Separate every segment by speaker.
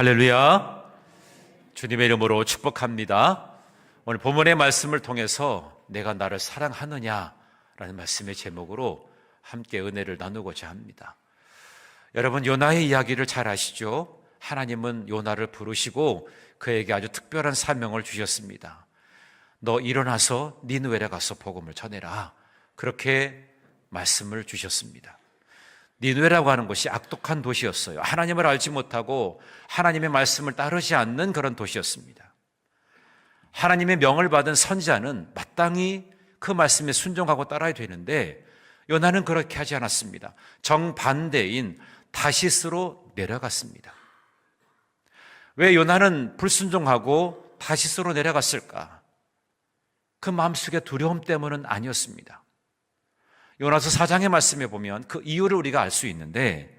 Speaker 1: 할렐루야. 주님의 이름으로 축복합니다. 오늘 본문의 말씀을 통해서 내가 나를 사랑하느냐라는 말씀의 제목으로 함께 은혜를 나누고자 합니다. 여러분, 요나의 이야기를 잘 아시죠? 하나님은 요나를 부르시고 그에게 아주 특별한 사명을 주셨습니다. 너 일어나서 니느웨에 가서 복음을 전해라. 그렇게 말씀을 주셨습니다. 니느웨라고 하는 곳이 악독한 도시였어요. 하나님을 알지 못하고 하나님의 말씀을 따르지 않는 그런 도시였습니다. 하나님의 명을 받은 선지자는 마땅히 그 말씀에 순종하고 따라야 되는데 요나는 그렇게 하지 않았습니다. 정반대인 다시스로 내려갔습니다. 왜 요나는 불순종하고 다시스로 내려갔을까? 그 마음속에 두려움 때문은 아니었습니다. 요나서 4장의 말씀에 보면 그 이유를 우리가 알 수 있는데,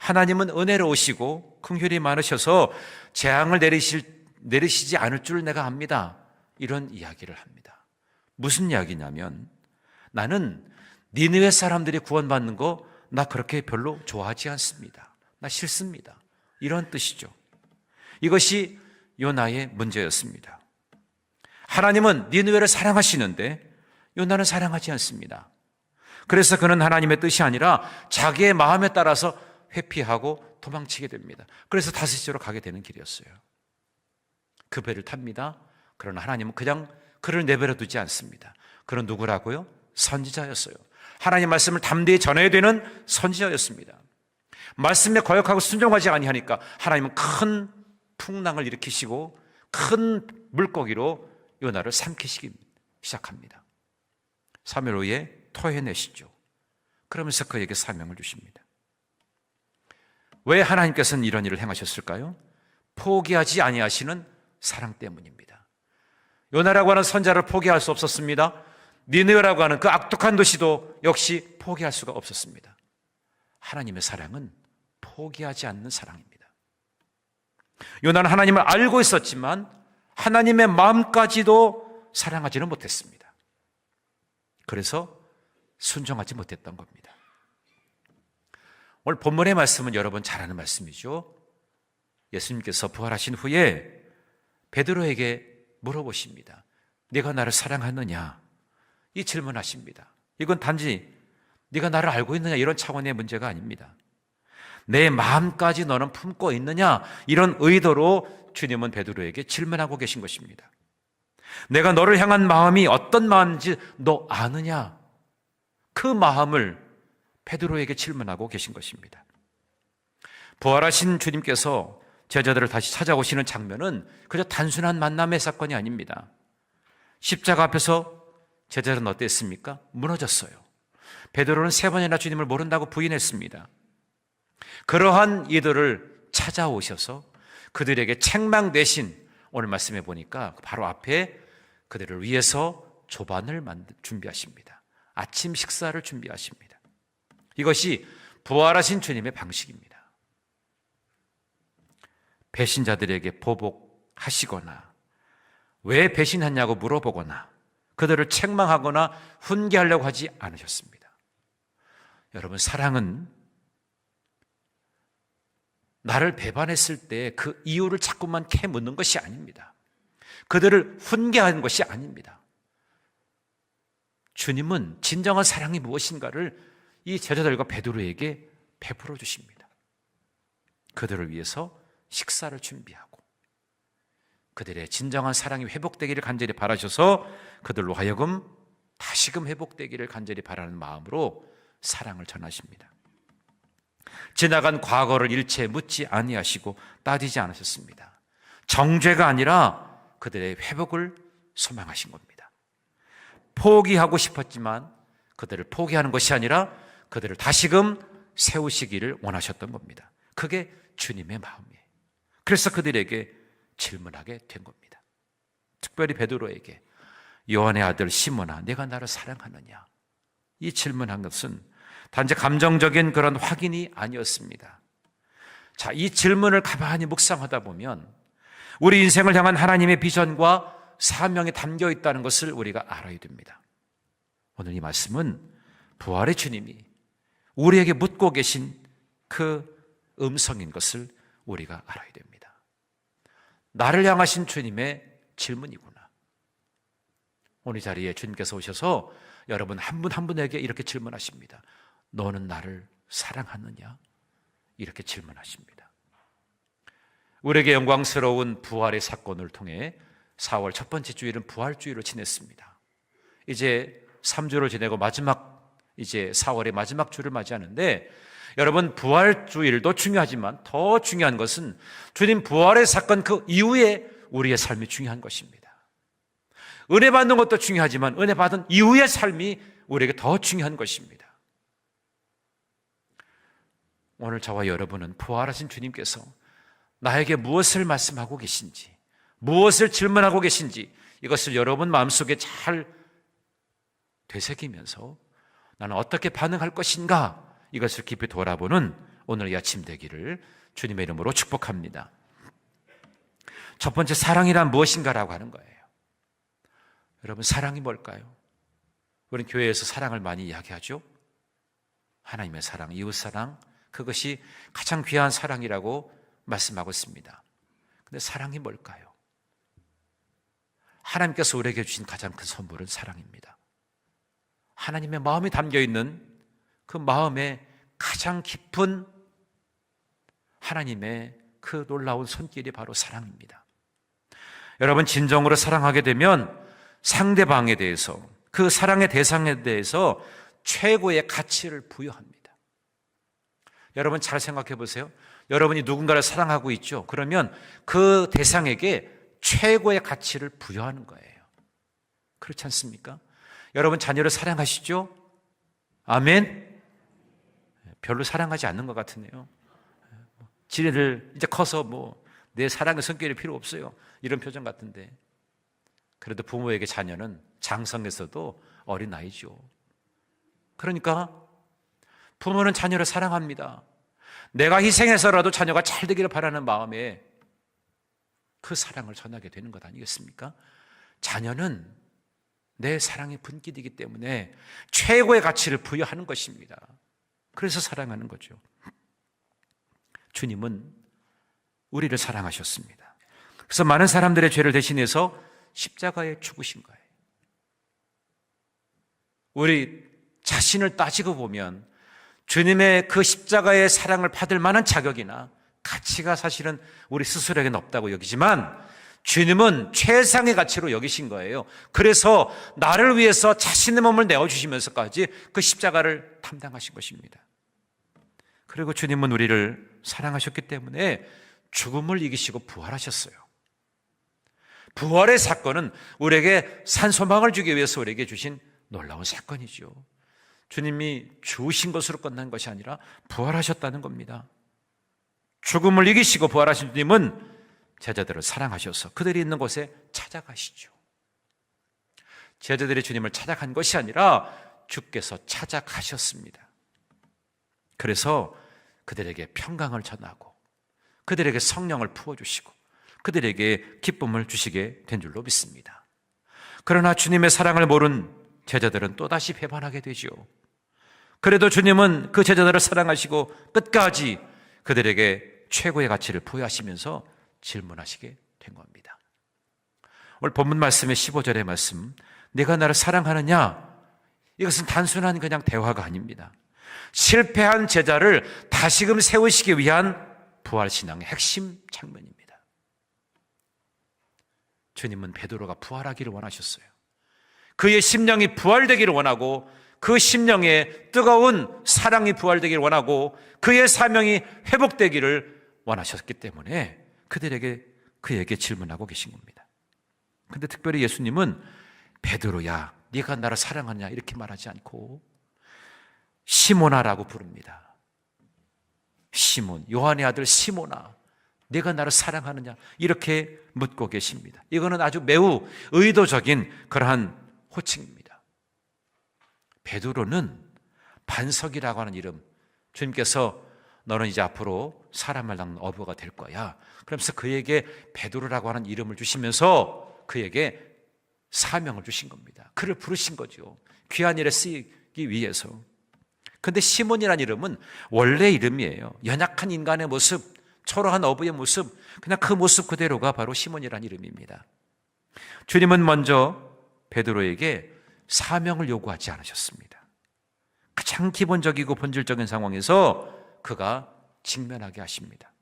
Speaker 1: 하나님은 은혜로우시고 긍휼이 많으셔서 재앙을 내리시지 않을 줄 내가 압니다. 이런 이야기를 합니다. 무슨 이야기냐면, 나는 니느웨 사람들이 구원받는 거 나 그렇게 별로 좋아하지 않습니다. 나 싫습니다. 이런 뜻이죠. 이것이 요나의 문제였습니다. 하나님은 니느웨를 사랑하시는데 요나는 사랑하지 않습니다. 그래서 그는 하나님의 뜻이 아니라 자기의 마음에 따라서 회피하고 도망치게 됩니다. 그래서 다시스로 가게 되는 길이었어요. 그 배를 탑니다. 그러나 하나님은 그냥 그를 내버려 두지 않습니다. 그는 누구라고요? 선지자였어요. 하나님 말씀을 담대히 전해야 되는 선지자였습니다. 말씀에 거역하고 순종하지 아니하니까 하나님은 큰 풍랑을 일으키시고 큰 물고기로 요나를 삼키시기 시작합니다. 3일 후에 토해내시죠. 그러면서 그에게 사명을 주십니다. 왜 하나님께서는 이런 일을 행하셨을까요? 포기하지 아니하시는 사랑 때문입니다. 요나라고 하는 선자를 포기할 수 없었습니다. 니느웨라고 하는 그 악독한 도시도 역시 포기할 수가 없었습니다. 하나님의 사랑은 포기하지 않는 사랑입니다. 요나는 하나님을 알고 있었지만 하나님의 마음까지도 사랑하지는 못했습니다. 그래서 순종하지 못했던 겁니다. 오늘 본문의 말씀은 여러분 잘 아는 말씀이죠. 예수님께서 부활하신 후에 베드로에게 물어보십니다. 네가 나를 사랑하느냐? 이 질문하십니다. 이건 단지 네가 나를 알고 있느냐 이런 차원의 문제가 아닙니다. 내 마음까지 너는 품고 있느냐 이런 의도로 주님은 베드로에게 질문하고 계신 것입니다. 내가 너를 향한 마음이 어떤 마음인지 너 아느냐? 그 마음을 베드로에게 질문하고 계신 것입니다. 부활하신 주님께서 제자들을 다시 찾아오시는 장면은 그저 단순한 만남의 사건이 아닙니다. 십자가 앞에서 제자들은 어땠습니까? 무너졌어요. 베드로는 3번이나 주님을 모른다고 부인했습니다. 그러한 이들을 찾아오셔서 그들에게 책망 대신 오늘 말씀해 보니까 바로 앞에 그들을 위해서 조반을 준비하십니다. 아침 식사를 준비하십니다. 이것이 부활하신 주님의 방식입니다. 배신자들에게 보복하시거나 왜 배신했냐고 물어보거나 그들을 책망하거나 훈계하려고 하지 않으셨습니다. 여러분, 사랑은 나를 배반했을 때 그 이유를 자꾸만 캐묻는 것이 아닙니다. 그들을 훈계하는 것이 아닙니다. 주님은 진정한 사랑이 무엇인가를 이 제자들과 베드로에게 베풀어 주십니다. 그들을 위해서 식사를 준비하고 그들의 진정한 사랑이 회복되기를 간절히 바라셔서 그들로 하여금 다시금 회복되기를 간절히 바라는 마음으로 사랑을 전하십니다. 지나간 과거를 일체 묻지 아니하시고 따지지 않으셨습니다. 정죄가 아니라 그들의 회복을 소망하신 겁니다. 포기하고 싶었지만 그들을 포기하는 것이 아니라 그들을 다시금 세우시기를 원하셨던 겁니다. 그게 주님의 마음이에요. 그래서 그들에게 질문하게 된 겁니다. 특별히 베드로에게 요한의 아들 시몬아 내가 나를 사랑하느냐? 이 질문한 것은 단지 감정적인 그런 확인이 아니었습니다. 자, 이 질문을 가만히 묵상하다 보면 우리 인생을 향한 하나님의 비전과 사명이 담겨 있다는 것을 우리가 알아야 됩니다. 오늘 이 말씀은 부활의 주님이 우리에게 묻고 계신 그 음성인 것을 우리가 알아야 됩니다. 나를 향하신 주님의 질문이구나. 오늘 자리에 주님께서 오셔서 여러분 한 분 한 분에게 이렇게 질문하십니다. 너는 나를 사랑하느냐? 이렇게 질문하십니다. 우리에게 영광스러운 부활의 사건을 통해 4월 첫 번째 주일은 부활주일을 지냈습니다. 이제 3주를 지내고 이제 4월의 마지막 주를 맞이하는데, 여러분 부활주일도 중요하지만 더 중요한 것은 주님 부활의 사건 그 이후에 우리의 삶이 중요한 것입니다. 은혜 받는 것도 중요하지만 은혜 받은 이후의 삶이 우리에게 더 중요한 것입니다. 오늘 저와 여러분은 부활하신 주님께서 나에게 무엇을 말씀하고 계신지, 무엇을 질문하고 계신지, 이것을 여러분 마음속에 잘 되새기면서 나는 어떻게 반응할 것인가, 이것을 깊이 돌아보는 오늘 이 아침 되기를 주님의 이름으로 축복합니다. 첫 번째, 사랑이란 무엇인가라고 하는 거예요. 여러분, 사랑이 뭘까요? 우리는 교회에서 사랑을 많이 이야기하죠. 하나님의 사랑, 이웃 사랑, 그것이 가장 귀한 사랑이라고 말씀하고 있습니다. 그런데 사랑이 뭘까요? 하나님께서 우리에게 주신 가장 큰 선물은 사랑입니다. 하나님의 마음이 담겨있는 그 마음에 가장 깊은 하나님의 그 놀라운 손길이 바로 사랑입니다. 여러분, 진정으로 사랑하게 되면 상대방에 대해서, 그 사랑의 대상에 대해서 최고의 가치를 부여합니다. 여러분 잘 생각해 보세요. 여러분이 누군가를 사랑하고 있죠. 그러면 그 대상에게 최고의 가치를 부여하는 거예요. 그렇지 않습니까? 여러분 자녀를 사랑하시죠? 아멘? 별로 사랑하지 않는 것 같으네요. 지네들 이제 커서 내 사랑의 성격이 필요 없어요, 이런 표정 같은데, 그래도 부모에게 자녀는 장성에서도 어린 아이죠. 그러니까 부모는 자녀를 사랑합니다. 내가 희생해서라도 자녀가 잘 되기를 바라는 마음에 그 사랑을 전하게 되는 것 아니겠습니까? 자녀는 내 사랑의 분기이기 때문에 최고의 가치를 부여하는 것입니다. 그래서 사랑하는 거죠. 주님은 우리를 사랑하셨습니다. 그래서 많은 사람들의 죄를 대신해서 십자가에 죽으신 거예요. 우리 자신을 따지고 보면 주님의 그 십자가의 사랑을 받을 만한 자격이나 가치가 사실은 우리 스스로에게는 없다고 여기지만 주님은 최상의 가치로 여기신 거예요. 그래서 나를 위해서 자신의 몸을 내어주시면서까지 그 십자가를 담당하신 것입니다. 그리고 주님은 우리를 사랑하셨기 때문에 죽음을 이기시고 부활하셨어요. 부활의 사건은 우리에게 산소망을 주기 위해서 우리에게 주신 놀라운 사건이죠. 주님이 죽으신 것으로 끝난 것이 아니라 부활하셨다는 겁니다. 죽음을 이기시고 부활하신 주님은 제자들을 사랑하셔서 그들이 있는 곳에 찾아가시죠. 제자들이 주님을 찾아간 것이 아니라 주께서 찾아가셨습니다. 그래서 그들에게 평강을 전하고 그들에게 성령을 부어주시고 그들에게 기쁨을 주시게 된 줄로 믿습니다. 그러나 주님의 사랑을 모른 제자들은 또다시 배반하게 되죠. 그래도 주님은 그 제자들을 사랑하시고 끝까지 그들에게 최고의 가치를 부여하시면서 질문하시게 된 겁니다. 오늘 본문 말씀의 15절의 말씀, 네가 나를 사랑하느냐? 이것은 단순한 그냥 대화가 아닙니다. 실패한 제자를 다시금 세우시기 위한 부활신앙의 핵심 장면입니다. 주님은 베드로가 부활하기를 원하셨어요. 그의 심령이 부활되기를 원하고 그 심령에 뜨거운 사랑이 부활되기를 원하고 그의 사명이 회복되기를 원하셨기 때문에 그에게 질문하고 계신 겁니다. 그런데 특별히 예수님은 베드로야, 네가 나를 사랑하냐 이렇게 말하지 않고 시몬아라고 부릅니다. 시몬, 요한의 아들 시몬아, 네가 나를 사랑하느냐 이렇게 묻고 계십니다. 이거는 아주 매우 의도적인 그러한 호칭입니다. 베드로는 반석이라고 하는 이름, 주님께서 너는 이제 앞으로 사람을 낳는 어부가 될 거야, 그러면서 그에게 베드로라고 하는 이름을 주시면서 그에게 사명을 주신 겁니다. 그를 부르신 거죠. 귀한 일에 쓰이기 위해서. 그런데 시몬이라는 이름은 원래 이름이에요. 연약한 인간의 모습, 초라한 어부의 모습, 그냥 그 모습 그대로가 바로 시몬이라는 이름입니다. 주님은 먼저 베드로에게 사명을 요구하지 않으셨습니다. 가장 기본적이고 본질적인 상황에서 그가 직면하게 하십니다.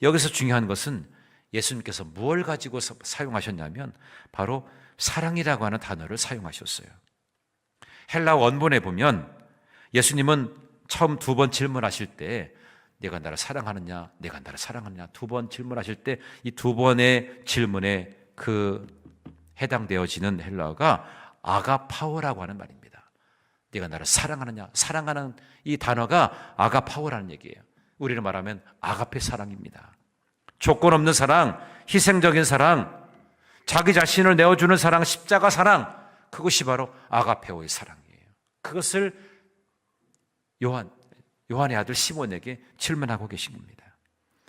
Speaker 1: 여기서 중요한 것은 예수님께서 무엇을 가지고 사용하셨냐면 바로 사랑이라고 하는 단어를 사용하셨어요. 헬라 원본에 보면 예수님은 처음 두 번 질문하실 때 내가 나를 사랑하느냐, 내가 나를 사랑하느냐 두 번 질문하실 때 이 두 번의 질문에 그 해당되어지는 헬라어가 아가파오라고 하는 말입니다. 네가 나를 사랑하느냐, 사랑하는 이 단어가 아가파오라는 얘기예요. 우리는 말하면 아가페 사랑입니다. 조건 없는 사랑, 희생적인 사랑, 자기 자신을 내어주는 사랑, 십자가 사랑, 그것이 바로 아가페오의 사랑이에요. 그것을 요한의 아들 시몬에게 질문하고 계신 겁니다.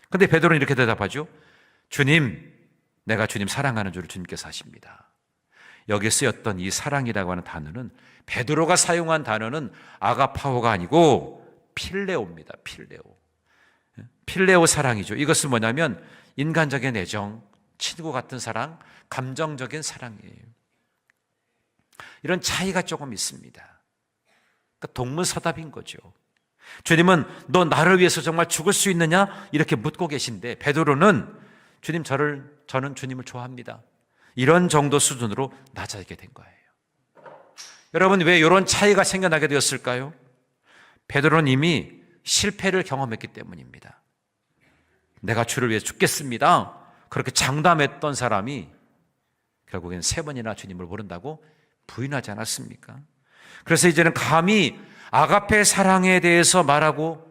Speaker 1: 그런데 베드로는 이렇게 대답하죠. 주님, 내가 주님 사랑하는 줄을 주님께서 아십니다. 여기에 쓰였던 이 사랑이라고 하는 단어는, 베드로가 사용한 단어는 아가파오가 아니고 필레오입니다. 필레오 사랑이죠. 이것은 뭐냐면 인간적인 애정, 친구 같은 사랑, 감정적인 사랑이에요. 이런 차이가 조금 있습니다. 그러니까 동문서답인 거죠. 주님은 너 나를 위해서 정말 죽을 수 있느냐? 이렇게 묻고 계신데 베드로는 주님, 저는 주님을 좋아합니다. 이런 정도 수준으로 낮아지게 된 거예요. 여러분, 왜 이런 차이가 생겨나게 되었을까요? 베드로는 이미 실패를 경험했기 때문입니다. 내가 주를 위해 죽겠습니다. 그렇게 장담했던 사람이 결국엔 3번이나 주님을 모른다고 부인하지 않았습니까? 그래서 이제는 감히 아가페 사랑에 대해서 말하고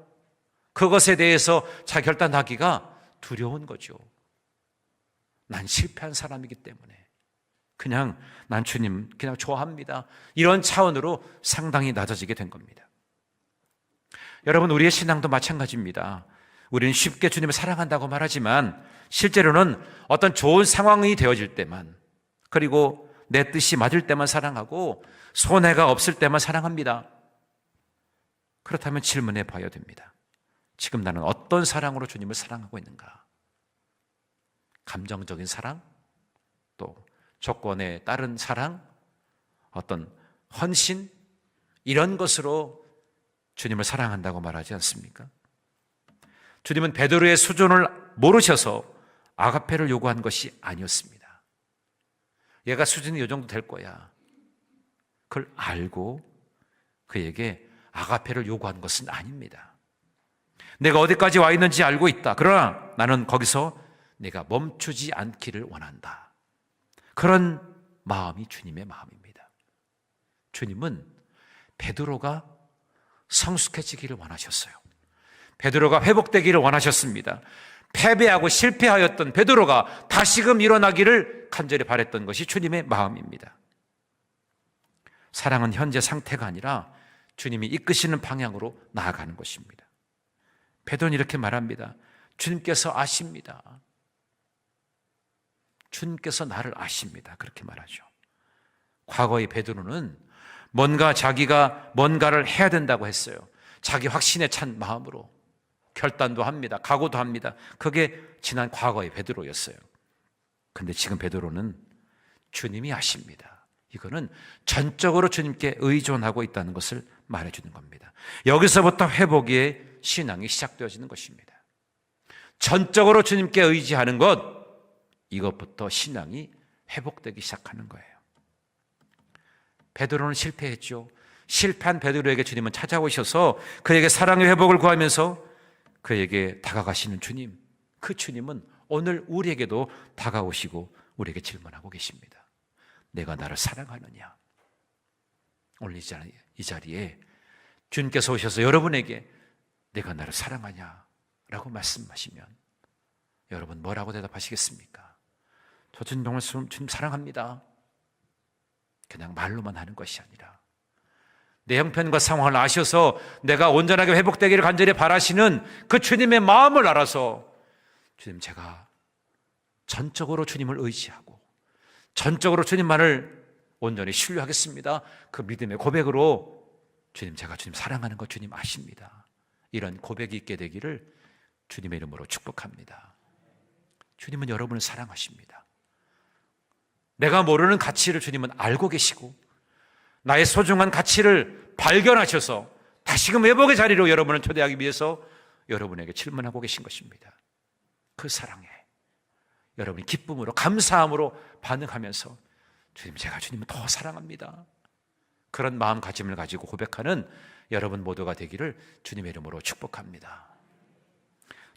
Speaker 1: 그것에 대해서 자 결단하기가 두려운 거죠. 난 실패한 사람이기 때문에 그냥 난 주님 그냥 좋아합니다. 이런 차원으로 상당히 낮아지게 된 겁니다. 여러분, 우리의 신앙도 마찬가지입니다. 우리는 쉽게 주님을 사랑한다고 말하지만 실제로는 어떤 좋은 상황이 되어질 때만, 그리고 내 뜻이 맞을 때만 사랑하고 손해가 없을 때만 사랑합니다. 그렇다면 질문해 봐야 됩니다. 지금 나는 어떤 사랑으로 주님을 사랑하고 있는가? 감정적인 사랑, 또 조건에 따른 사랑, 어떤 헌신, 이런 것으로 주님을 사랑한다고 말하지 않습니까? 주님은 베드로의 수준을 모르셔서 아가페를 요구한 것이 아니었습니다. 얘가 수준이 이 정도 될 거야. 그걸 알고 그에게 아가페를 요구한 것은 아닙니다. 내가 어디까지 와 있는지 알고 있다. 그러나 나는 거기서 내가 멈추지 않기를 원한다. 그런 마음이 주님의 마음입니다. 주님은 베드로가 성숙해지기를 원하셨어요. 베드로가 회복되기를 원하셨습니다. 패배하고 실패하였던 베드로가 다시금 일어나기를 간절히 바랬던 것이 주님의 마음입니다. 사랑은 현재 상태가 아니라 주님이 이끄시는 방향으로 나아가는 것입니다. 베드로는 이렇게 말합니다. 주님께서 아십니다. 주님께서 나를 아십니다. 그렇게 말하죠. 과거의 베드로는 자기가 뭔가를 해야 된다고 했어요. 자기 확신에 찬 마음으로 결단도 합니다. 각오도 합니다. 그게 지난 과거의 베드로였어요. 근데 지금 베드로는 주님이 아십니다. 이거는 전적으로 주님께 의존하고 있다는 것을 말해주는 겁니다. 여기서부터 회복의 신앙이 시작되어지는 것입니다. 전적으로 주님께 의지하는 것, 이것부터 신앙이 회복되기 시작하는 거예요. 베드로는 실패했죠. 실패한 베드로에게 주님은 찾아오셔서 그에게 사랑의 회복을 구하면서 그에게 다가가시는 주님, 그 주님은 오늘 우리에게도 다가오시고 우리에게 질문하고 계십니다. 내가 나를 사랑하느냐? 오늘 이 자리에 주님께서 오셔서 여러분에게 내가 나를 사랑하냐? 라고 말씀하시면 여러분 뭐라고 대답하시겠습니까? 저 정말 주님 사랑합니다. 그냥 말로만 하는 것이 아니라 내 형편과 상황을 아셔서 내가 온전하게 회복되기를 간절히 바라시는 그 주님의 마음을 알아서 주님, 제가 전적으로 주님을 의지하고 전적으로 주님만을 온전히 신뢰하겠습니다. 그 믿음의 고백으로 주님, 제가 주님 사랑하는 거 주님 아십니다. 이런 고백이 있게 되기를 주님의 이름으로 축복합니다. 주님은 여러분을 사랑하십니다. 내가 모르는 가치를 주님은 알고 계시고 나의 소중한 가치를 발견하셔서 다시금 회복의 자리로 여러분을 초대하기 위해서 여러분에게 질문하고 계신 것입니다. 그 사랑에 여러분이 기쁨으로 감사함으로 반응하면서 주님, 제가 주님을 더 사랑합니다, 그런 마음가짐을 가지고 고백하는 여러분 모두가 되기를 주님의 이름으로 축복합니다.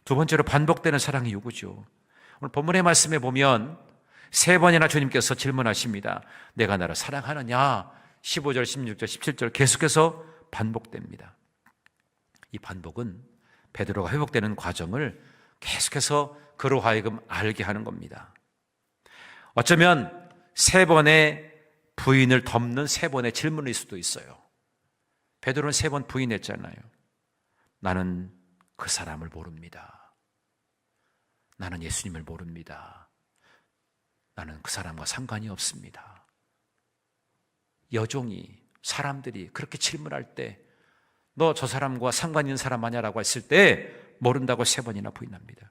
Speaker 1: 두 번째로 반복되는 사랑의 요구죠. 오늘 본문의 말씀에 보면 3번이나 주님께서 질문하십니다. 내가 나를 사랑하느냐? 15절, 16절, 17절 계속해서 반복됩니다. 이 반복은 베드로가 회복되는 과정을 계속해서 그로 하여금 알게 하는 겁니다. 어쩌면 3번의 부인을 덮는 3번의 질문일 수도 있어요. 베드로는 3번 부인했잖아요. 나는 그 사람을 모릅니다. 나는 예수님을 모릅니다. 나는 그 사람과 상관이 없습니다. 여종이, 사람들이 그렇게 질문할 때 너 저 사람과 상관 있는 사람 아냐라고 했을 때 모른다고 3번이나 부인합니다.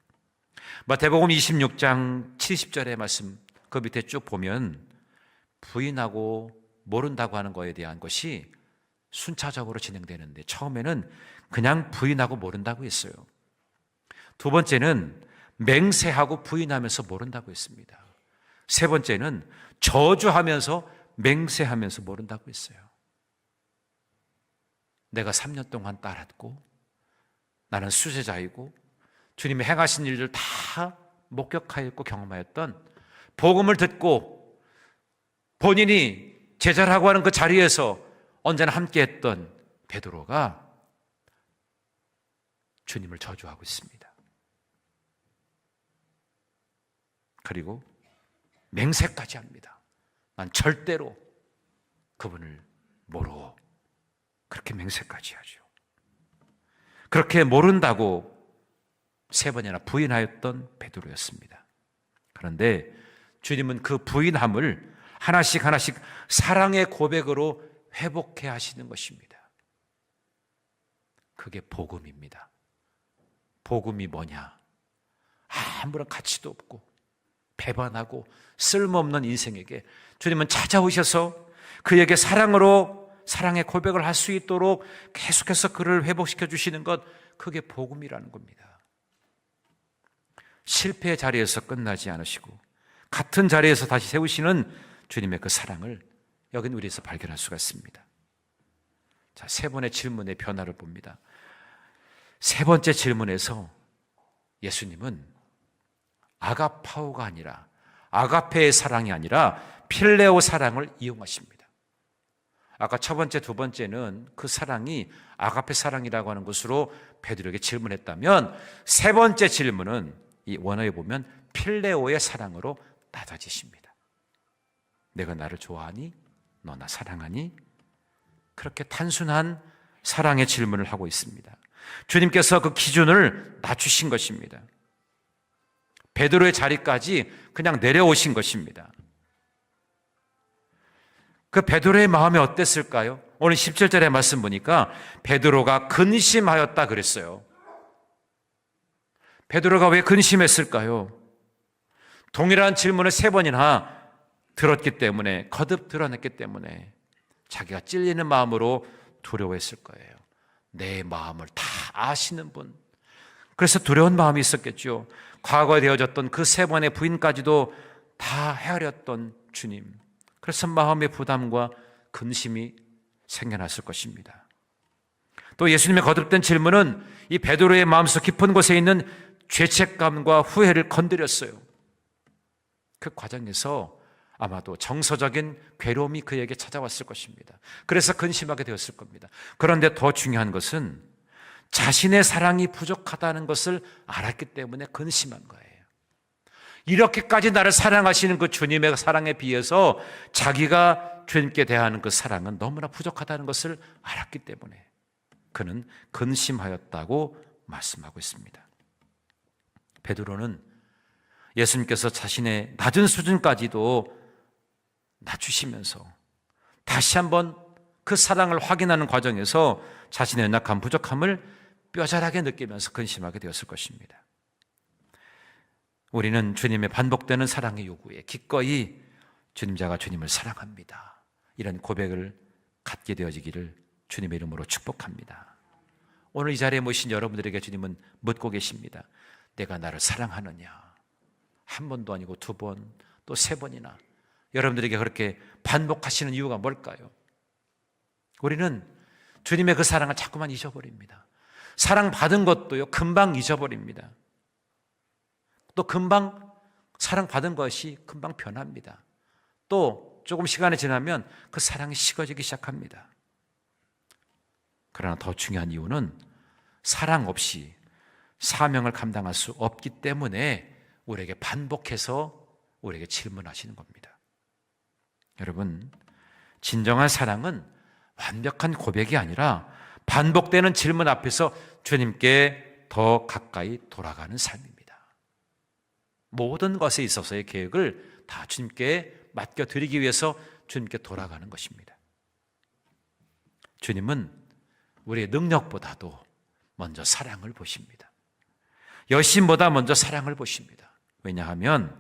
Speaker 1: 마태복음 26장 70절의 말씀 그 밑에 쭉 보면 부인하고 모른다고 하는 것에 대한 것이 순차적으로 진행되는데, 처음에는 그냥 부인하고 모른다고 했어요. 두 번째는 맹세하고 부인하면서 모른다고 했습니다. 세 번째는 저주하면서 맹세하면서 모른다고 했어요. 내가 3년 동안 따랐고 나는 수제자이고 주님이 행하신 일을 다 목격하였고 경험하였던, 복음을 듣고 본인이 제자라고 하는 그 자리에서 언제나 함께했던 베드로가 주님을 저주하고 있습니다. 그리고 맹세까지 합니다. 난 절대로 그분을 모르고, 그렇게 맹세까지 하죠. 그렇게 모른다고 3번이나 부인하였던 베드로였습니다. 그런데 주님은 그 부인함을 하나씩 하나씩 사랑의 고백으로 회복해 하시는 것입니다. 그게 복음입니다. 복음이 뭐냐? 아무런 가치도 없고 배반하고 쓸모없는 인생에게 주님은 찾아오셔서 그에게 사랑의 고백을 할 수 있도록 계속해서 그를 회복시켜 주시는 것, 그게 복음이라는 겁니다. 실패의 자리에서 끝나지 않으시고 같은 자리에서 다시 세우시는 주님의 그 사랑을 여긴 우리에서 발견할 수가 있습니다. 자, 3번의 질문의 변화를 봅니다. 3번째 질문에서 예수님은 아가파오가 아니라, 아가페의 사랑이 아니라 필레오 사랑을 이용하십니다. 아까 첫 번째, 두 번째는 그 사랑이 아가페 사랑이라고 하는 것으로 베드로에게 질문했다면, 3번째 질문은 이 원어에 보면 필레오의 사랑으로 낮아지십니다. 내가 나를 좋아하니? 너 나 사랑하니? 그렇게 단순한 사랑의 질문을 하고 있습니다. 주님께서 그 기준을 낮추신 것입니다. 베드로의 자리까지 그냥 내려오신 것입니다. 그 베드로의 마음이 어땠을까요? 오늘 17절의 말씀 보니까 베드로가 근심하였다 그랬어요. 베드로가 왜 근심했을까요? 동일한 질문을 3번이나 들었기 때문에, 거듭 드러냈기 때문에 자기가 찔리는 마음으로 두려워했을 거예요. 내 마음을 다 아시는 분, 그래서 두려운 마음이 있었겠죠. 과거에 되어졌던 그 3번의 부인까지도 다 헤아렸던 주님, 그래서 마음의 부담과 근심이 생겨났을 것입니다. 또 예수님의 거듭된 질문은 이 베드로의 마음속 깊은 곳에 있는 죄책감과 후회를 건드렸어요. 그 과정에서 아마도 정서적인 괴로움이 그에게 찾아왔을 것입니다. 그래서 근심하게 되었을 겁니다. 그런데 더 중요한 것은 자신의 사랑이 부족하다는 것을 알았기 때문에 근심한 거예요. 이렇게까지 나를 사랑하시는 그 주님의 사랑에 비해서 자기가 주님께 대하는 그 사랑은 너무나 부족하다는 것을 알았기 때문에 그는 근심하였다고 말씀하고 있습니다. 베드로는 예수님께서 자신의 낮은 수준까지도 낮추시면서 다시 한번 그 사랑을 확인하는 과정에서 자신의 연약한 부족함을 뼈저하게 느끼면서 근심하게 되었을 것입니다. 우리는 주님의 반복되는 사랑의 요구에 기꺼이 주님자가 주님을 사랑합니다, 이런 고백을 갖게 되어지기를 주님의 이름으로 축복합니다. 오늘 이 자리에 모신 여러분들에게 주님은 묻고 계십니다. 내가 나를 사랑하느냐? 한 번도 아니고 두 번, 또 세 번이나 여러분들에게 그렇게 반복하시는 이유가 뭘까요? 우리는 주님의 그 사랑을 자꾸만 잊어버립니다. 사랑받은 것도요, 금방 잊어버립니다. 또 금방 사랑받은 것이 금방 변합니다. 또 조금 시간이 지나면 그 사랑이 식어지기 시작합니다. 그러나 더 중요한 이유는 사랑 없이 사명을 감당할 수 없기 때문에 우리에게 반복해서 우리에게 질문하시는 겁니다. 여러분, 진정한 사랑은 완벽한 고백이 아니라 반복되는 질문 앞에서 주님께 더 가까이 돌아가는 삶입니다. 모든 것에 있어서의 계획을 다 주님께 맡겨드리기 위해서 주님께 돌아가는 것입니다. 주님은 우리의 능력보다도 먼저 사랑을 보십니다. 열심보다 먼저 사랑을 보십니다. 왜냐하면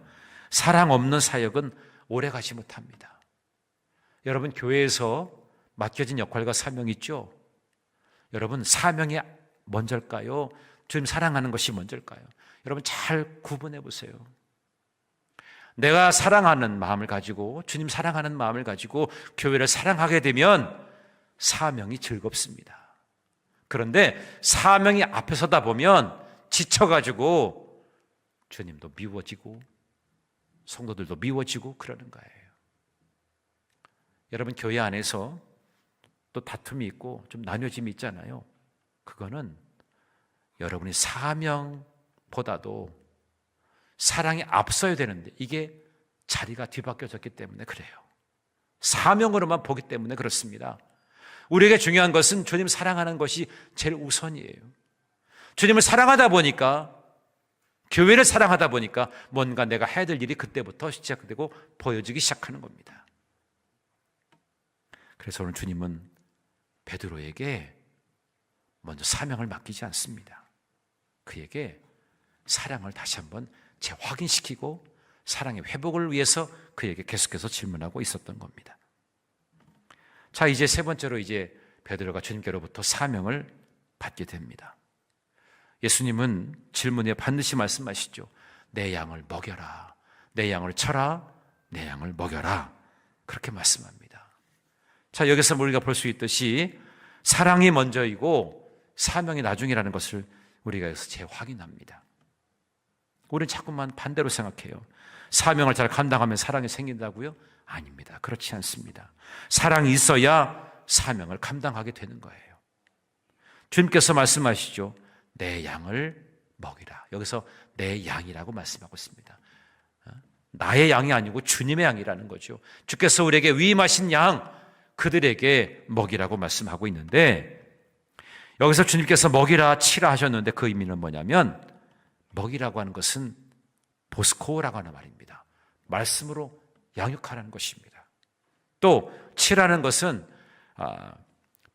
Speaker 1: 사랑 없는 사역은 오래가지 못합니다. 여러분, 교회에서 맡겨진 역할과 사명이 있죠? 여러분, 사명이 먼저일까요? 주님 사랑하는 것이 먼저일까요? 여러분, 잘 구분해 보세요. 내가 사랑하는 마음을 가지고, 주님 사랑하는 마음을 가지고 교회를 사랑하게 되면 사명이 즐겁습니다. 그런데 사명이 앞에 서다 보면 지쳐가지고 주님도 미워지고 성도들도 미워지고 그러는 거예요. 여러분, 교회 안에서 또 다툼이 있고 좀 나뉘어짐이 있잖아요. 그거는 여러분이 사명보다도 사랑이 앞서야 되는데 이게 자리가 뒤바뀌어졌기 때문에 그래요. 사명으로만 보기 때문에 그렇습니다. 우리에게 중요한 것은 주님 사랑하는 것이 제일 우선이에요. 주님을 사랑하다 보니까, 교회를 사랑하다 보니까 뭔가 내가 해야 될 일이 그때부터 시작되고 보여지기 시작하는 겁니다. 그래서 오늘 주님은 베드로에게 먼저 사명을 맡기지 않습니다. 그에게 사랑을 다시 한번 재확인시키고 사랑의 회복을 위해서 그에게 계속해서 질문하고 있었던 겁니다. 자, 이제 세 번째로 이제 베드로가 주님께로부터 사명을 받게 됩니다. 예수님은 질문에 반드시 말씀하시죠. 내 양을 먹여라, 내 양을 쳐라, 내 양을 먹여라, 그렇게 말씀합니다. 자, 여기서 우리가 볼 수 있듯이 사랑이 먼저이고 사명이 나중이라는 것을 우리가 여기서 재확인합니다. 우리는 자꾸만 반대로 생각해요. 사명을 잘 감당하면 사랑이 생긴다고요? 아닙니다. 그렇지 않습니다. 사랑이 있어야 사명을 감당하게 되는 거예요. 주님께서 말씀하시죠. 내 양을 먹이라. 여기서 내 양이라고 말씀하고 있습니다. 나의 양이 아니고 주님의 양이라는 거죠. 주께서 우리에게 위임하신 양, 그들에게 먹이라고 말씀하고 있는데, 여기서 주님께서 먹이라, 치라 하셨는데 그 의미는 뭐냐면, 먹이라고 하는 것은 보스코라고 하는 말입니다. 말씀으로 양육하라는 것입니다. 또 치라는 것은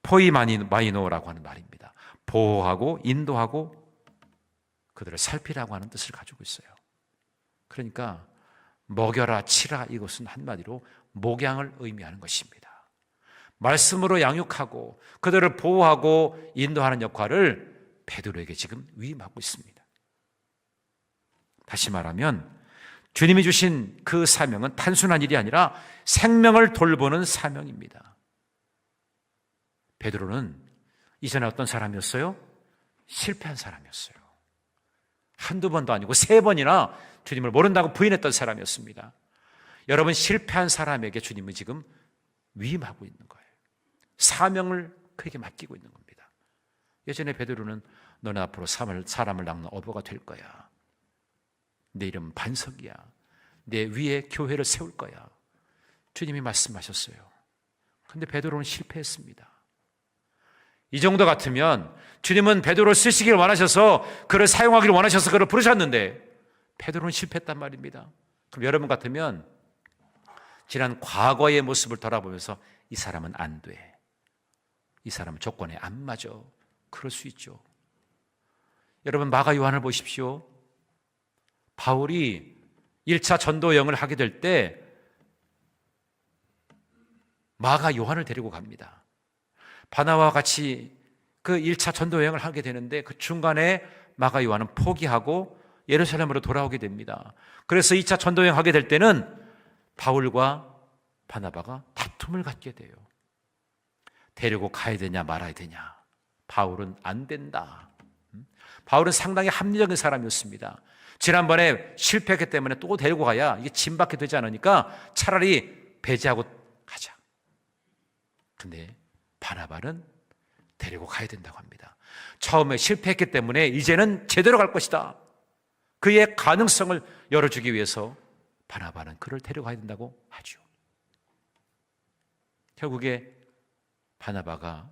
Speaker 1: 포이마이노라고 하는 말입니다. 보호하고 인도하고 그들을 살피라고 하는 뜻을 가지고 있어요. 그러니까 먹여라, 치라, 이것은 한마디로 목양을 의미하는 것입니다. 말씀으로 양육하고 그들을 보호하고 인도하는 역할을 베드로에게 지금 위임하고 있습니다. 다시 말하면 주님이 주신 그 사명은 단순한 일이 아니라 생명을 돌보는 사명입니다. 베드로는 이전에 어떤 사람이었어요? 실패한 사람이었어요. 한두 번도 아니고 세 번이나 주님을 모른다고 부인했던 사람이었습니다. 여러분, 실패한 사람에게 주님은 지금 위임하고 있는 거예요. 사명을 그에게 맡기고 있는 겁니다. 예전에 베드로는 너는 앞으로 사람을 낚는 어부가 될 거야. 내 이름은 반석이야. 내 위에 교회를 세울 거야. 주님이 말씀하셨어요. 그런데 베드로는 실패했습니다. 이 정도 같으면 주님은 베드로를 쓰시길 원하셔서, 그를 사용하기를 원하셔서 그를 부르셨는데 베드로는 실패했단 말입니다. 그럼 여러분 같으면 지난 과거의 모습을 돌아보면서 이 사람은 안 돼, 이 사람은 조건에 안 맞아, 그럴 수 있죠. 여러분 마가 요한을 보십시오. 바울이 1차 전도 여행을 하게 될 때 마가 요한을 데리고 갑니다. 바나바와 같이 그 1차 전도 여행을 하게 되는데 그 중간에 마가 요한은 포기하고 예루살렘으로 돌아오게 됩니다. 그래서 2차 전도 여행 하게 될 때는 바울과 바나바가 다툼을 갖게 돼요. 데리고 가야 되냐 말아야 되냐. 바울은 안 된다. 바울은 상당히 합리적인 사람이었습니다. 지난번에 실패했기 때문에 또 데리고 가야 이게 짐밖에 되지 않으니까 차라리 배제하고 가자. 근데 바나바는 데리고 가야 된다고 합니다. 처음에 실패했기 때문에 이제는 제대로 갈 것이다. 그의 가능성을 열어주기 위해서 바나바는 그를 데려가야 된다고 하죠. 결국에 바나바가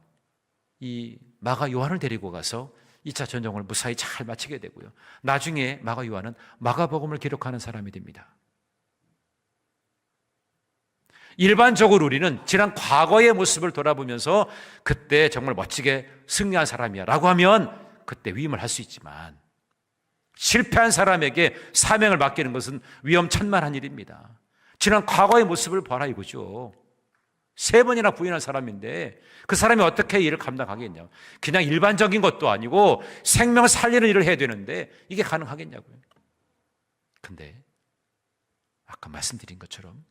Speaker 1: 이 마가 요한을 데리고 가서 2차 전쟁을 무사히 잘 마치게 되고요. 나중에 마가 요한은 마가복음을 기록하는 사람이 됩니다. 일반적으로 우리는 지난 과거의 모습을 돌아보면서 그때 정말 멋지게 승리한 사람이야 라고 하면 그때 위임을 할 수 있지만 실패한 사람에게 사명을 맡기는 것은 위험천만한 일입니다. 지난 과거의 모습을 봐라 이거죠. 3번이나 부인한 사람인데 그 사람이 어떻게 일을 감당하겠냐고. 그냥 일반적인 것도 아니고 생명 살리는 일을 해야 되는데 이게 가능하겠냐고요. 근데 아까 말씀드린 것처럼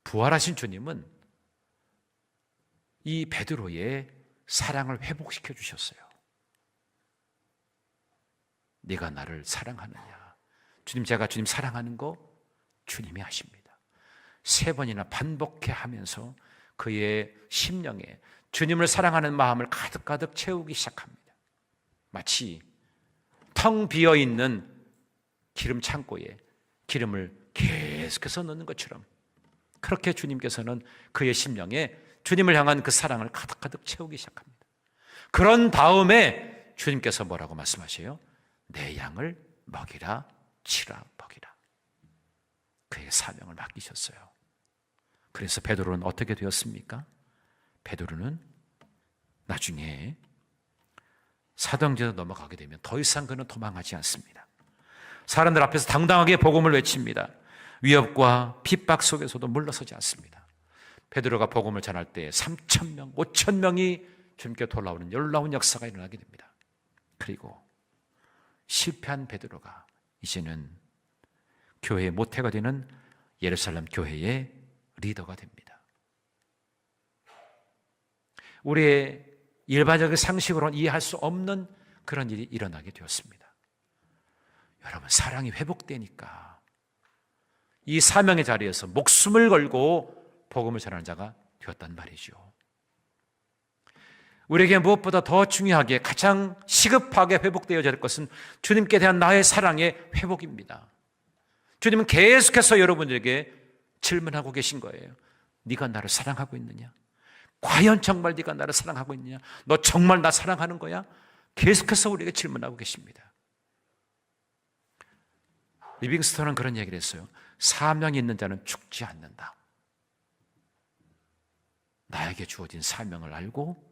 Speaker 1: 부활하신 주님은 이 베드로의 사랑을 회복시켜 주셨어요. 네가 나를 사랑하느냐. 주님, 제가 주님 사랑하는 거 주님이 아십니다. 3번이나 반복해 하면서 그의 심령에 주님을 사랑하는 마음을 가득가득 채우기 시작합니다. 마치 텅 비어있는 기름 창고에 기름을 계속해서 넣는 것처럼 그렇게 주님께서는 그의 심령에 주님을 향한 그 사랑을 가득가득 채우기 시작합니다. 그런 다음에 주님께서 뭐라고 말씀하세요? 내 양을 먹이라, 치라, 먹이라. 그의 사명을 맡기셨어요. 그래서 베드로는 어떻게 되었습니까? 베드로는 나중에 사형제로 넘어가게 되면 더 이상 그는 도망하지 않습니다. 사람들 앞에서 당당하게 복음을 외칩니다. 위협과 핍박 속에서도 물러서지 않습니다. 베드로가 복음을 전할 때 3,000명, 5,000명이 주님께 돌아오는 놀라운 역사가 일어나게 됩니다. 그리고 실패한 베드로가 이제는 교회의 모태가 되는 예루살렘 교회의 리더가 됩니다. 우리의 일반적인 상식으로는 이해할 수 없는 그런 일이 일어나게 되었습니다. 여러분, 사랑이 회복되니까 이 사명의 자리에서 목숨을 걸고 복음을 전하는 자가 되었단 말이죠. 우리에게 무엇보다 더 중요하게 가장 시급하게 회복되어야 할 것은 주님께 대한 나의 사랑의 회복입니다. 주님은 계속해서 여러분들에게 질문하고 계신 거예요. 네가 나를 사랑하고 있느냐? 과연 정말 네가 나를 사랑하고 있느냐? 너 정말 나 사랑하는 거야? 계속해서 우리에게 질문하고 계십니다. 리빙스턴은 그런 얘기를 했어요. 사명이 있는 자는 죽지 않는다. 나에게 주어진 사명을 알고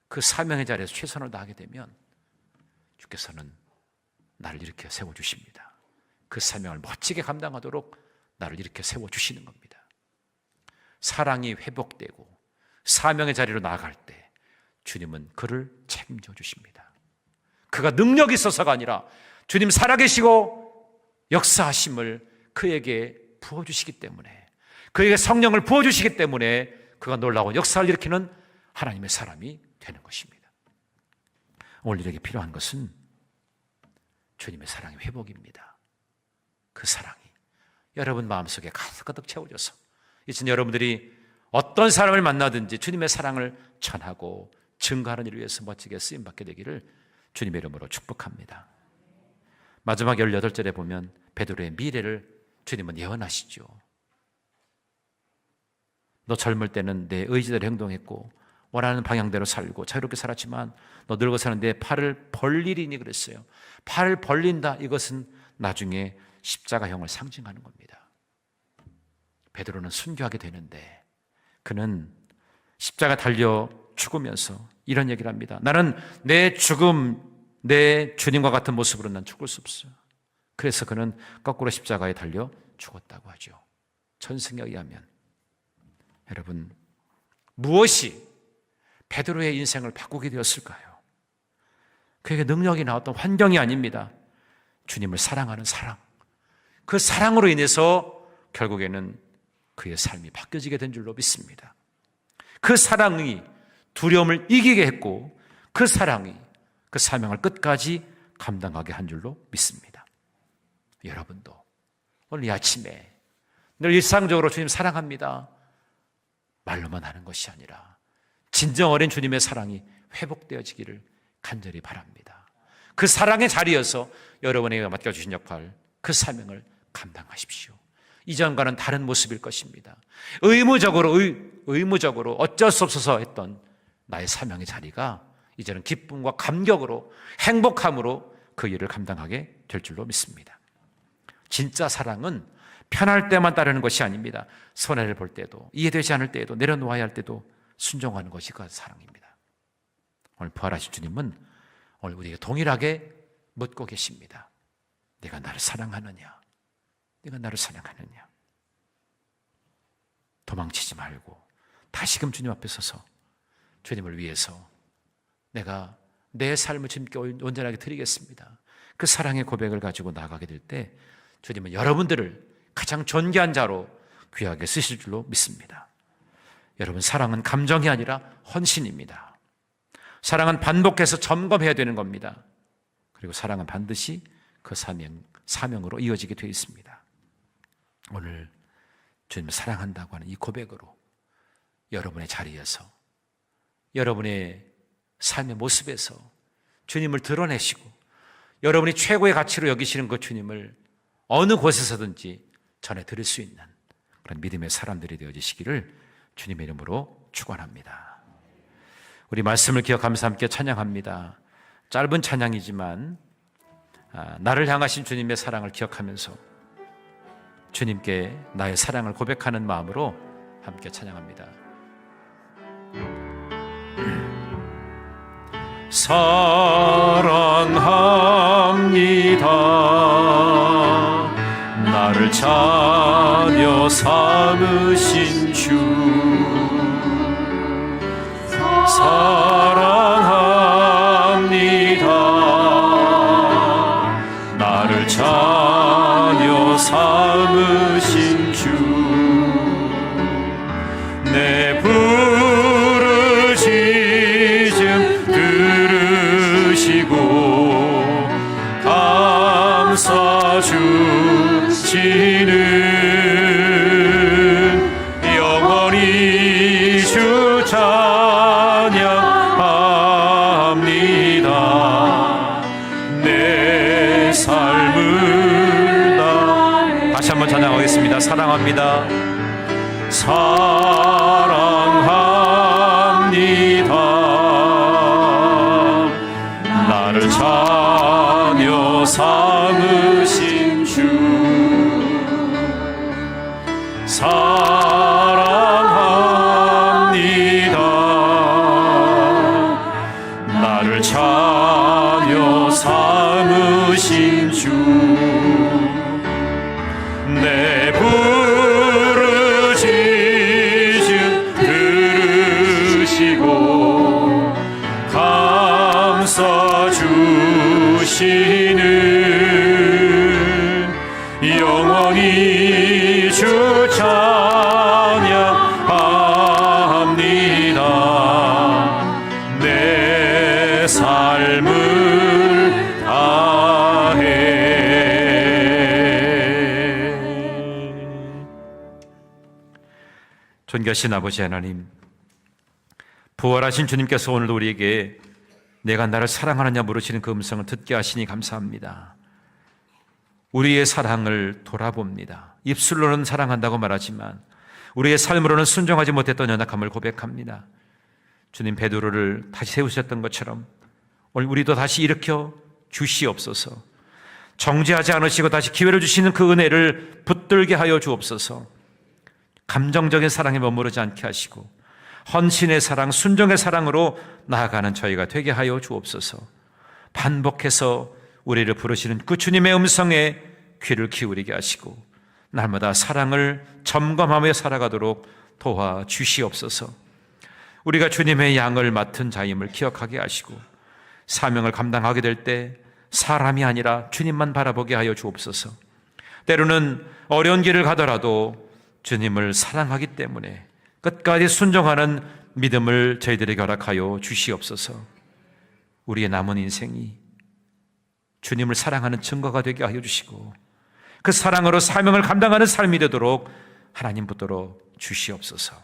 Speaker 1: 그 사명의 자리에서 최선을 다하게 되면 주께서는 나를 이렇게 세워주십니다. 그 사명을 멋지게 감당하도록 나를 이렇게 세워주시는 겁니다. 사랑이 회복되고 사명의 자리로 나아갈 때 주님은 그를 책임져 주십니다. 그가 능력이 있어서가 아니라 주님 살아계시고 역사하심을 그에게 부어주시기 때문에, 그에게 성령을 부어주시기 때문에 그가 놀라운 역사를 일으키는 하나님의 사람이 되는 것입니다. 오늘 우리에게 필요한 것은 주님의 사랑의 회복입니다. 그 사랑이 여러분 마음속에 가득가득 채워져서 이제 여러분들이 어떤 사람을 만나든지 주님의 사랑을 전하고 증거하는 일을 위해서 멋지게 쓰임받게 되기를 주님의 이름으로 축복합니다. 마지막 18절에 보면 베드로의 미래를 주님은 예언하시죠. 너 젊을 때는 내 의지대로 행동했고 원하는 방향대로 살고 자유롭게 살았지만 너 늙어서는 내 팔을 벌리리니 그랬어요. 팔을 벌린다, 이것은 나중에 십자가형을 상징하는 겁니다. 베드로는 순교하게 되는데 그는 십자가 달려 죽으면서 이런 얘기를 합니다. 나는 내 죽음, 내 주님과 같은 모습으로 난 죽을 수 없어요. 그래서 그는 거꾸로 십자가에 달려 죽었다고 하죠. 전승에 의하면. 여러분, 무엇이 베드로의 인생을 바꾸게 되었을까요? 그에게 능력이 나왔던 환경이 아닙니다. 주님을 사랑하는 사랑. 그 사랑으로 인해서 결국에는 그의 삶이 바뀌어지게 된 줄로 믿습니다. 그 사랑이 두려움을 이기게 했고 그 사랑이 그 사명을 끝까지 감당하게 한 줄로 믿습니다. 여러분도 오늘 이 아침에 늘 일상적으로 주님 사랑합니다 말로만 하는 것이 아니라 진정 어린 주님의 사랑이 회복되어지기를 간절히 바랍니다. 그 사랑의 자리여서 여러분에게 맡겨주신 역할, 그 사명을 감당하십시오. 이전과는 다른 모습일 것입니다. 의무적으로 어쩔 수 없어서 했던 나의 사명의 자리가 이제는 기쁨과 감격으로 행복함으로 그 일을 감당하게 될 줄로 믿습니다. 진짜 사랑은 편할 때만 따르는 것이 아닙니다. 손해를 볼 때도, 이해되지 않을 때에도, 내려놓아야 할 때도 순종하는 것이 그 사랑입니다. 오늘 부활하신 주님은 오늘 우리에게 동일하게 묻고 계십니다. 네가 나를 사랑하느냐? 네가 나를 사랑하느냐? 도망치지 말고 다시금 주님 앞에 서서 주님을 위해서 내가 내 삶을 주님께 온전하게 드리겠습니다. 그 사랑의 고백을 가지고 나가게 될 때 주님은 여러분들을 가장 존귀한 자로 귀하게 쓰실 줄로 믿습니다. 여러분, 사랑은 감정이 아니라 헌신입니다. 사랑은 반복해서 점검해야 되는 겁니다. 그리고 사랑은 반드시 그 사명으로 이어지게 되어 있습니다. 오늘 주님을 사랑한다고 하는 이 고백으로 여러분의 자리에서, 여러분의 삶의 모습에서 주님을 드러내시고 여러분이 최고의 가치로 여기시는 그 주님을 어느 곳에서든지 전해 드릴 수 있는 그런 믿음의 사람들이 되어지시기를 주님의 이름으로 축원합니다. 우리 말씀을 기억하면서 함께 찬양합니다. 짧은 찬양이지만 나를 향하신 주님의 사랑을 기억하면서 주님께 나의 사랑을 고백하는 마음으로 함께 찬양합니다. 사랑합니다. 나를 자녀 삼으신 주 사랑합니다. 나를 자녀 삼으신 주 내 부르짖음 들으시고 감사 주시는 영원히 주 찬양합니다. 내 삶을 다시 한번 찬양하겠습니다. 사랑합니다. 사랑합니다. 나를 자녀 삼으신 주 사랑합니다. 나를 자녀 삼으신 주 내 부르짖음 들으시고 감사 주시는 영원히 주 찬양합니다. 내 삶을 다해. 존귀하신 아버지 하나님, 부활하신 주님께서 오늘도 우리에게 내가 나를 사랑하느냐 물으시는 그 음성을 듣게 하시니 감사합니다. 우리의 사랑을 돌아봅니다. 입술로는 사랑한다고 말하지만 우리의 삶으로는 순종하지 못했던 연약함을 고백합니다. 주님, 베드로를 다시 세우셨던 것처럼 오늘 우리도 다시 일으켜 주시옵소서. 정죄하지 않으시고 다시 기회를 주시는 그 은혜를 붙들게 하여 주옵소서. 감정적인 사랑에 머무르지 않게 하시고 헌신의 사랑, 순종의 사랑으로 나아가는 저희가 되게 하여 주옵소서. 반복해서 우리를 부르시는 그 주님의 음성에 귀를 기울이게 하시고 날마다 사랑을 점검하며 살아가도록 도와주시옵소서. 우리가 주님의 양을 맡은 자임을 기억하게 하시고 사명을 감당하게 될 때 사람이 아니라 주님만 바라보게 하여 주옵소서. 때로는 어려운 길을 가더라도 주님을 사랑하기 때문에 끝까지 순종하는 믿음을 저희들에게 허락하여 주시옵소서. 우리의 남은 인생이 주님을 사랑하는 증거가 되게 하여 주시고 그 사랑으로 사명을 감당하는 삶이 되도록 하나님 붙들어 주시옵소서.